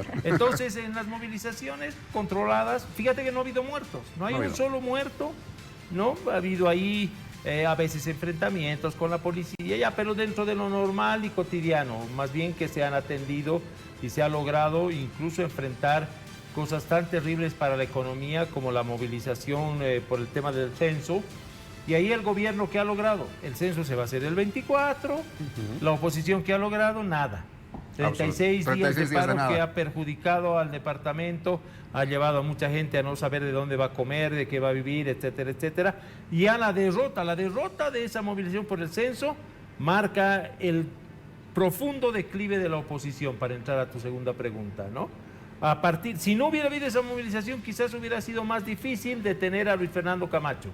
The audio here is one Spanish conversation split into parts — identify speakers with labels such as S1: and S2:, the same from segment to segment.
S1: señor.
S2: Entonces, en las movilizaciones controladas, fíjate que no ha habido muertos, no hay un solo muerto, ¿no? Ha habido ahí a veces enfrentamientos con la policía, ya, pero dentro de lo normal y cotidiano, más bien que se han atendido y se ha logrado incluso enfrentar cosas tan terribles para la economía como la movilización por el tema del censo. Y ahí el gobierno, ¿qué ha logrado? El censo se va a hacer el 24, la oposición, ¿qué ha logrado? Nada. 36 días de paro que ha perjudicado al departamento, ha llevado a mucha gente a no saber de dónde va a comer, de qué va a vivir, etcétera, etcétera. Y a la derrota de esa movilización por el censo marca el profundo declive de la oposición, para entrar a tu segunda pregunta, ¿no? Si no hubiera habido esa movilización, quizás hubiera sido más difícil detener a Luis Fernando Camacho.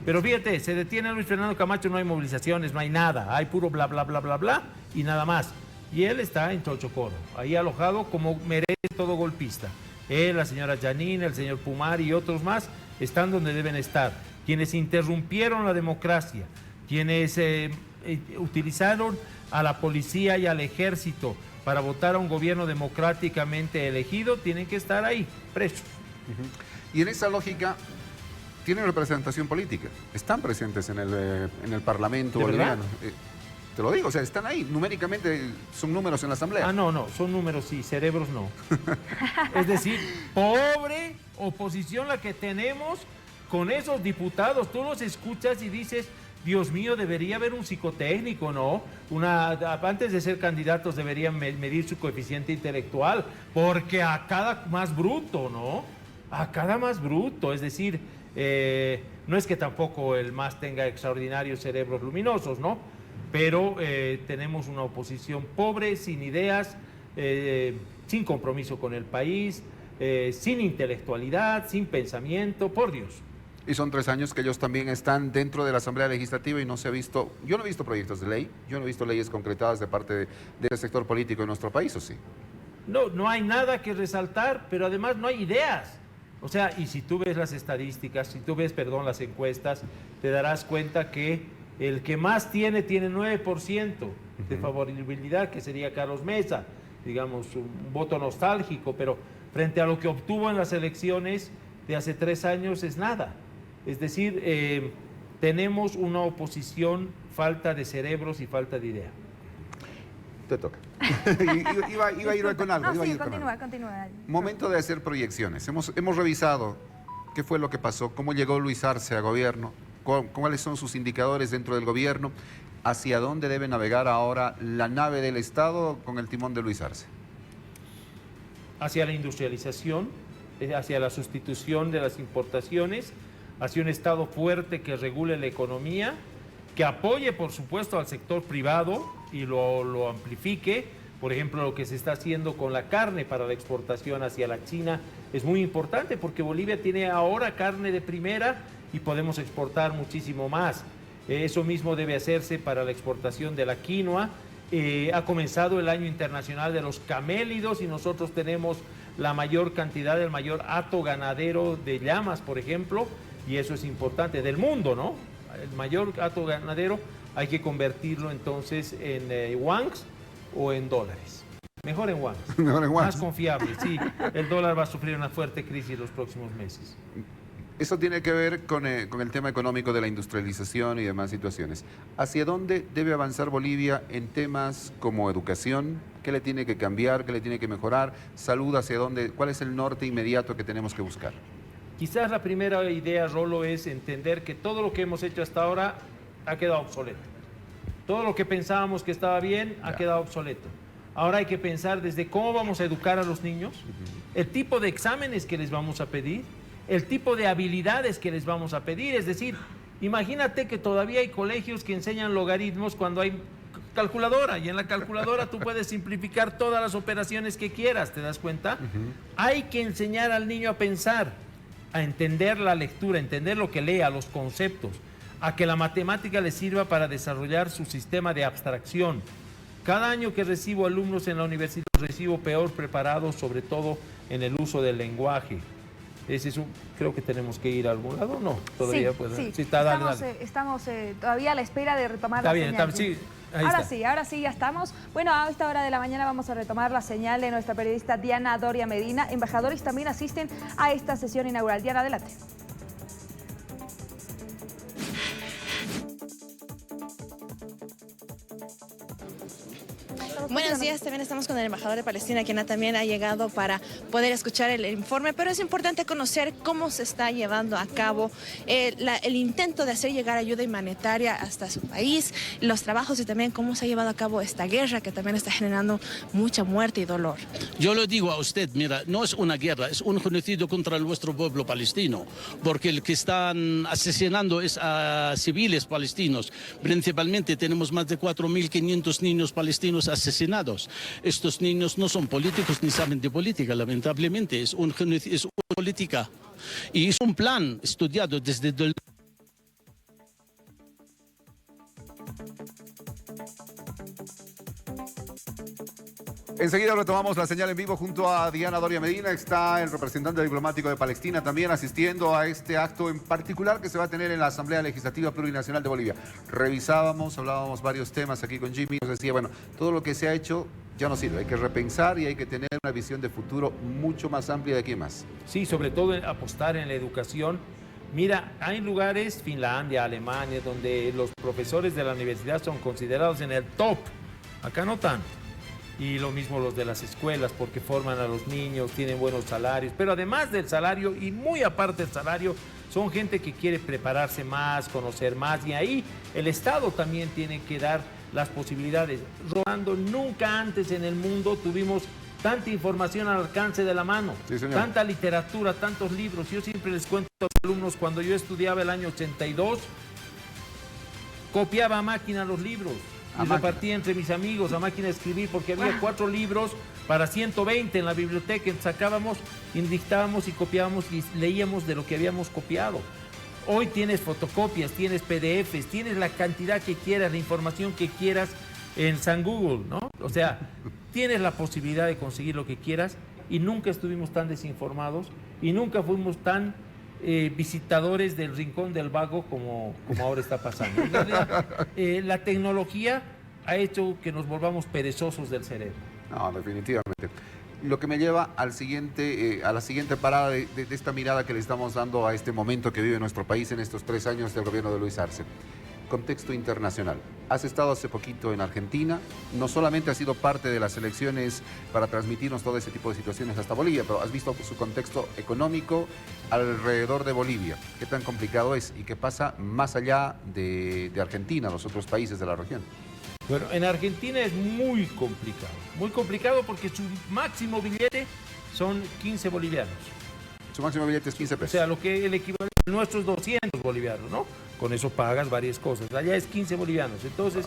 S2: Pero fíjate, se detiene a Luis Fernando Camacho, no hay movilizaciones, no hay nada, hay puro bla, bla, bla, bla, bla, y nada más. Y él está en Chochocoro, ahí alojado como merece todo golpista. Él, la señora Janine, el señor Pumar y otros más están donde deben estar. Quienes interrumpieron la democracia, quienes utilizaron a la policía y al ejército para votar a un gobierno democráticamente elegido, tienen que estar ahí, presos.
S1: Y en esa lógica, tienen representación política, están presentes en el Parlamento boliviano. Te lo digo, o sea, están ahí, numéricamente son números en la Asamblea.
S2: Ah, no, son números sí, cerebros no. Es decir, pobre oposición la que tenemos con esos diputados. Tú los escuchas y dices, Dios mío, debería haber un psicotécnico, ¿no? Antes de ser candidatos deberían medir su coeficiente intelectual, porque a cada más bruto, ¿no? A cada más bruto, es decir, no es que tampoco el MAS tenga extraordinarios cerebros luminosos, ¿no? Pero tenemos una oposición pobre, sin ideas, sin compromiso con el país, sin intelectualidad, sin pensamiento, por Dios.
S1: Y son 3 años que ellos también están dentro de la Asamblea Legislativa y no se ha visto, yo no he visto proyectos de ley, yo no he visto leyes concretadas de parte del sector político de nuestro país, ¿o sí?
S2: No hay nada que resaltar, pero además no hay ideas. O sea, y si tú ves las estadísticas, si tú ves, las encuestas, te darás cuenta que el que más tiene 9% de favorabilidad, que sería Carlos Mesa, digamos, un voto nostálgico, pero frente a lo que obtuvo en las elecciones de hace 3 años es nada. Es decir, tenemos una oposición falta de cerebros y falta de idea.
S1: Te toca. iba a ir con algo.
S3: No, sí, continúa.
S1: Momento de hacer proyecciones. Hemos revisado qué fue lo que pasó, cómo llegó Luis Arce a gobierno, cuáles son sus indicadores dentro del gobierno, hacia dónde debe navegar ahora la nave del Estado con el timón de Luis Arce.
S2: Hacia la industrialización, hacia la sustitución de las importaciones, hacia un Estado fuerte que regule la economía, que apoye, por supuesto, al sector privado y lo amplifique. Por ejemplo, lo que se está haciendo con la carne para la exportación hacia la China es muy importante porque Bolivia tiene ahora carne de primera y podemos exportar muchísimo más. Eso mismo debe hacerse para la exportación de la quinoa. Ha comenzado el año internacional de los camélidos y nosotros tenemos la mayor cantidad, el mayor hato ganadero de llamas, por ejemplo, y eso es importante, del mundo, ¿no? El mayor hato ganadero hay que convertirlo entonces en wangs o en dólares. Mejor en wangs.
S1: Mejor en wangs.
S2: Más confiable, sí. El dólar va a sufrir una fuerte crisis los próximos meses.
S1: Eso tiene que ver con el tema económico de la industrialización y demás situaciones. ¿Hacia dónde debe avanzar Bolivia en temas como educación? ¿Qué le tiene que cambiar? ¿Qué le tiene que mejorar? ¿Salud hacia dónde? ¿Cuál es el norte inmediato que tenemos que buscar?
S2: Quizás la primera idea, Rolo, es entender que todo lo que hemos hecho hasta ahora ha quedado obsoleto. Todo lo que pensábamos que estaba bien ha quedado obsoleto. Ahora hay que pensar desde cómo vamos a educar a los niños, el tipo de exámenes que les vamos a pedir, el tipo de habilidades que les vamos a pedir. Es decir, imagínate que todavía hay colegios que enseñan logaritmos cuando hay calculadora, y en la calculadora tú puedes simplificar todas las operaciones que quieras, ¿te das cuenta? Hay que enseñar al niño a pensar, a entender la lectura, a entender lo que lea, los conceptos, a que la matemática le sirva para desarrollar su sistema de abstracción. Cada año que recibo alumnos en la universidad, los recibo peor preparados, sobre todo en el uso del lenguaje. Creo que tenemos que ir a algún lado, ¿no? Todavía
S3: sí,
S2: puede.
S3: Sí,
S2: dale.
S3: Estamos todavía a la espera de retomar la señal.
S2: Sí.
S3: Ahora sí, ya estamos. Bueno, a esta hora de la mañana vamos a retomar la señal de nuestra periodista Diana Doria Medina. Embajadores también asisten a esta sesión inaugural. Diana, adelante.
S4: Buenos días, también estamos con el embajador de Palestina, quien también ha llegado para poder escuchar el informe, pero es importante conocer cómo se está llevando a cabo el intento de hacer llegar ayuda humanitaria hasta su país, los trabajos y también cómo se ha llevado a cabo esta guerra que también está generando mucha muerte y dolor.
S5: Yo le digo a usted, mira, no es una guerra, es un genocidio contra nuestro pueblo palestino, porque el que están asesinando es a civiles palestinos. Principalmente tenemos más de 4.500 niños palestinos asesinados. Estos niños no son políticos ni saben de política, lamentablemente. Es una política y es un plan estudiado desde el...
S1: Enseguida retomamos la señal en vivo junto a Diana Doria Medina. Está el representante diplomático de Palestina también asistiendo a este acto en particular que se va a tener en la Asamblea Legislativa Plurinacional de Bolivia. Hablábamos varios temas aquí con Jimmy. Nos decía, bueno, todo lo que se ha hecho ya no sirve. Hay que repensar y hay que tener una visión de futuro mucho más amplia de aquí más.
S2: Sí, sobre todo apostar en la educación. Mira, hay lugares, Finlandia, Alemania, donde los profesores de la universidad son considerados en el top. Acá no tanto. Y lo mismo los de las escuelas, porque forman a los niños, tienen buenos salarios, pero además del salario y muy aparte del salario, son gente que quiere prepararse más, conocer más, y ahí el Estado también tiene que dar las posibilidades. Rolando, nunca antes en el mundo tuvimos tanta información al alcance de la mano, sí, tanta literatura, tantos libros. Yo siempre les cuento a los alumnos, cuando yo estudiaba el año 82, copiaba a máquina los libros. Y repartía entre mis amigos a máquina de escribir, porque había 4 libros para 120 en la biblioteca. Entonces sacábamos, dictábamos y copiábamos y leíamos de lo que habíamos copiado. Hoy tienes fotocopias, tienes PDFs, tienes la cantidad que quieras, la información que quieras en San Google, ¿no? O sea, tienes la posibilidad de conseguir lo que quieras y nunca estuvimos tan desinformados y nunca fuimos tan visitadores del rincón del vago como ahora está pasando. En realidad, la tecnología ha hecho que nos volvamos perezosos del cerebro.
S1: No, definitivamente. Lo que me lleva al siguiente, a la siguiente parada de esta mirada que le estamos dando a este momento que vive nuestro país en estos 3 años del gobierno de Luis Arce. Contexto internacional. Has estado hace poquito en Argentina, no solamente has sido parte de las elecciones para transmitirnos todo ese tipo de situaciones hasta Bolivia, pero has visto su contexto económico alrededor de Bolivia. ¿Qué tan complicado es y qué pasa más allá de Argentina, los otros países de la región?
S2: Bueno, en Argentina es muy complicado porque su máximo billete son 15 bolivianos.
S1: Su máximo billete es 15 pesos.
S2: O sea, lo que el equivalente a nuestros 200 bolivianos, ¿no? Con eso pagas varias cosas. Allá es 15 bolivianos. Entonces,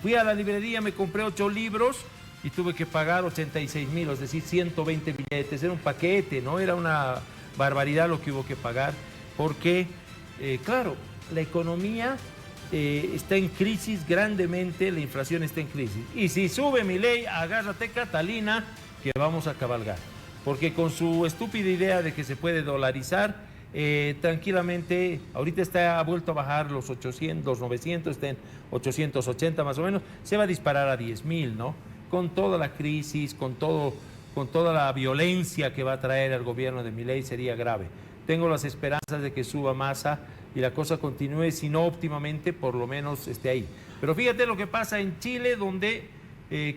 S2: fui a la librería, me compré 8 libros y tuve que pagar 86.000, es decir, 120 billetes. Era un paquete, ¿no? Era una barbaridad lo que hubo que pagar. Porque, claro, la economía está en crisis grandemente, la inflación está en crisis. Y si sube Milei, agárrate Catalina, que vamos a cabalgar. Porque con su estúpida idea de que se puede dolarizar, tranquilamente, ahorita ha vuelto a bajar los 900, está en 880 más o menos, se va a disparar a 10.000, ¿no? Con toda la crisis, con toda la violencia que va a traer el gobierno de Milei, sería grave. Tengo las esperanzas de que suba Massa y la cosa continúe, si no óptimamente, por lo menos esté ahí. Pero fíjate lo que pasa en Chile, donde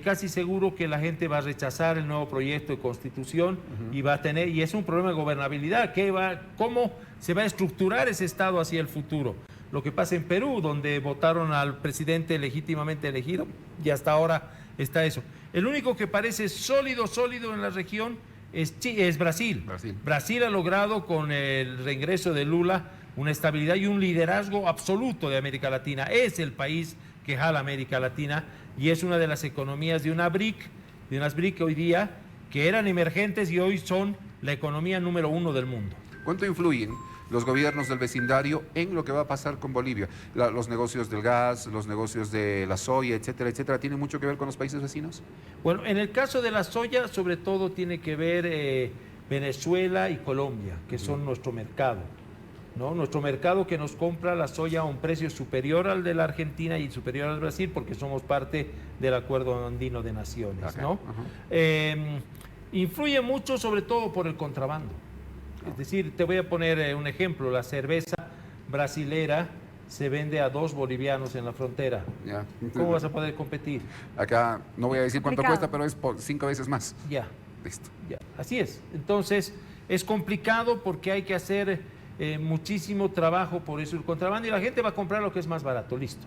S2: casi seguro que la gente va a rechazar el nuevo proyecto de constitución y va a tener, y es un problema de gobernabilidad, cómo se va a estructurar ese Estado hacia el futuro. Lo que pasa en Perú, donde votaron al presidente legítimamente elegido, y hasta ahora está eso. El único que parece sólido en la región es Brasil. Brasil ha logrado con el reingreso de Lula una estabilidad y un liderazgo absoluto de América Latina. Es el país que jala América Latina y es una de las economías de unas BRIC hoy día que eran emergentes y hoy son la economía número 1 del mundo.
S1: ¿Cuánto influyen los gobiernos del vecindario en lo que va a pasar con Bolivia? Los negocios del gas, los negocios de la soya, etcétera, etcétera, ¿tienen mucho que ver con los países vecinos?
S2: Bueno, en el caso de la soya, sobre todo tiene que ver Venezuela y Colombia, que son nuestro mercado, ¿no? Nuestro mercado que nos compra la soya a un precio superior al de la Argentina y superior al Brasil porque somos parte del Acuerdo Andino de Naciones,
S1: Okay.
S2: ¿no? Influye mucho sobre todo por el contrabando. Es decir, te voy a poner un ejemplo, la cerveza brasilera se vende a 2 bolivianos en la frontera.
S1: Ya.
S2: ¿Cómo vas a poder competir?
S1: Acá no voy a decir cuánto
S3: Complicado.
S1: cuesta, pero es por 5 veces más.
S2: Ya.
S1: Listo.
S2: Ya, así es. Entonces, es complicado porque hay que hacer muchísimo trabajo por eso el contrabando y la gente va a comprar lo que es más barato, listo.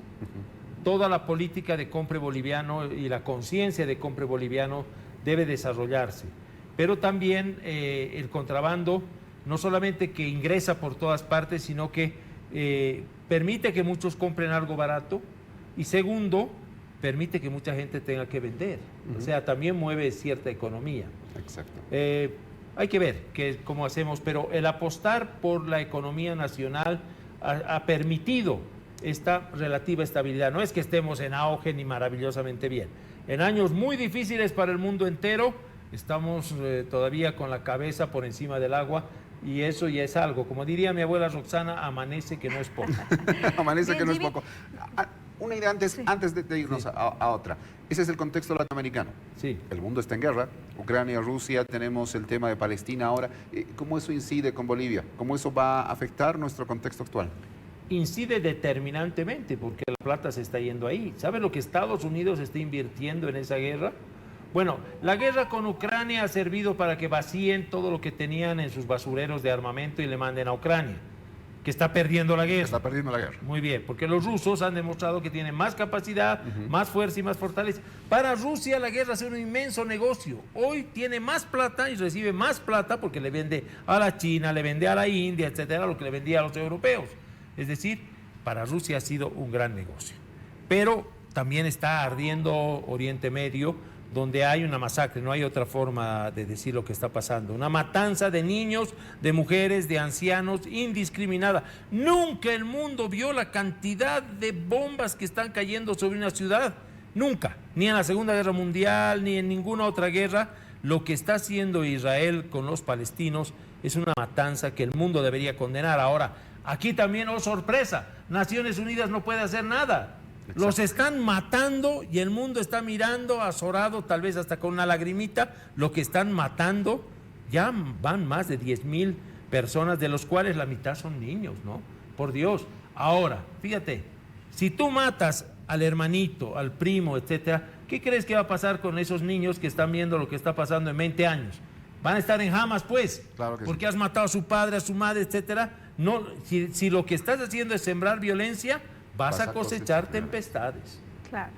S2: Toda la política de compre boliviano y la conciencia de compre boliviano debe desarrollarse. Pero también el contrabando no solamente que ingresa por todas partes, sino que permite que muchos compren algo barato y segundo, permite que mucha gente tenga que vender. O sea, también mueve cierta economía.
S1: Exacto.
S2: Hay que ver cómo hacemos, pero el apostar por la economía nacional ha permitido esta relativa estabilidad. No es que estemos en auge ni maravillosamente bien. En años muy difíciles para el mundo entero, estamos todavía con la cabeza por encima del agua y eso ya es algo. Como diría mi abuela Roxana, amanece que no es poco.
S1: Amanece
S3: Bien,
S1: que no es
S3: Jimmy.
S1: poco. Una idea antes de irnos a otra. Ese es el contexto latinoamericano.
S2: Sí.
S1: El mundo está en guerra. Ucrania, Rusia, tenemos el tema de Palestina ahora. ¿Cómo eso incide con Bolivia? ¿Cómo eso va a afectar nuestro contexto actual?
S2: Incide determinantemente porque la plata se está yendo ahí. ¿Sabe lo que Estados Unidos está invirtiendo en esa guerra? Bueno, la guerra con Ucrania ha servido para que vacíen todo lo que tenían en sus basureros de armamento y le manden a Ucrania, que está perdiendo la guerra.
S1: Está perdiendo la guerra.
S2: Muy bien, porque los rusos han demostrado que tienen más capacidad, más fuerza y más fortaleza. Para Rusia la guerra es un inmenso negocio. Hoy tiene más plata y recibe más plata porque le vende a la China, le vende a la India, etcétera, lo que le vendía a los europeos. Es decir, para Rusia ha sido un gran negocio. Pero también está ardiendo Oriente Medio, donde hay una masacre, no hay otra forma de decir lo que está pasando. Una matanza de niños, de mujeres, de ancianos, indiscriminada. Nunca el mundo vio la cantidad de bombas que están cayendo sobre una ciudad. Nunca. Ni en la Segunda Guerra Mundial, ni en ninguna otra guerra. Lo que está haciendo Israel con los palestinos es una matanza que el mundo debería condenar. Ahora, aquí también, oh sorpresa, Naciones Unidas no puede hacer nada.
S1: Exacto.
S2: Los están matando y el mundo está mirando azorado, tal vez hasta con una lagrimita, lo que están matando. Ya van más de 10,000 personas, de los cuales la mitad son niños, ¿no? Por Dios. Ahora, fíjate, si tú matas al hermanito, al primo, etcétera, ¿qué crees que va a pasar con esos niños que están viendo lo que está pasando en 20 años? Van a estar en jamas, pues,
S1: Claro que sí.
S2: porque has matado a su padre, a su madre, etcétera. No, si lo que estás haciendo es sembrar violencia, vas a cosechar tempestades.
S3: Claro.